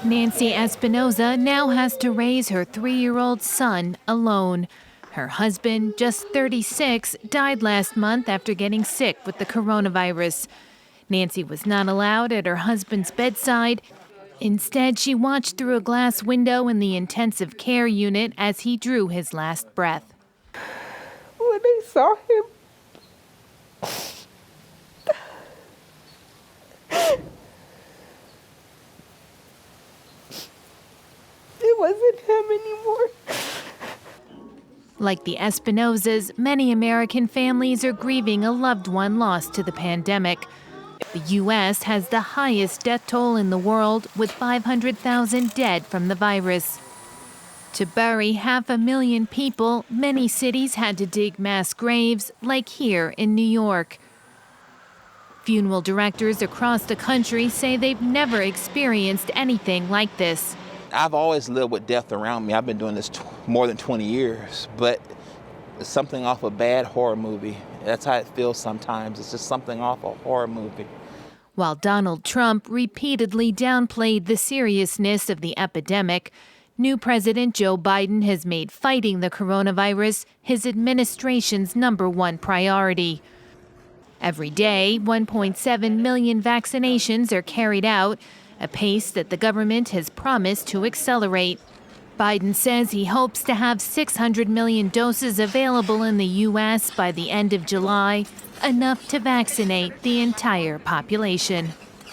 Nancy Espinoza now has to raise her 3-year-old son alone. Her husband, just 36, died last month after getting sick with the coronavirus. Nancy was not allowed at her husband's bedside. Instead, she watched through a glass window in the intensive care unit as he drew his last breath. When they saw him, it wasn't him anymore. Like the Espinosas, many American families are grieving a loved one lost to the pandemic. The U.S. has the highest death toll in the world, with 500,000 dead from the virus. To bury 500,000 people, many cities had to dig mass graves, like here in New York. Funeral directors across the country say they've never experienced anything like this. I've always lived with death around me. I've been doing this more than 20 years, but it's something off a bad horror movie. That's how it feels sometimes. It's just something off a horror movie. While Donald Trump repeatedly downplayed the seriousness of the epidemic, new President Joe Biden has made fighting the coronavirus his administration's #1 priority. Every day, 1.7 million vaccinations are carried out, a pace that the government has promised to accelerate. Biden says he hopes to have 600 million doses available in the U.S. by the end of July, enough to vaccinate the entire population.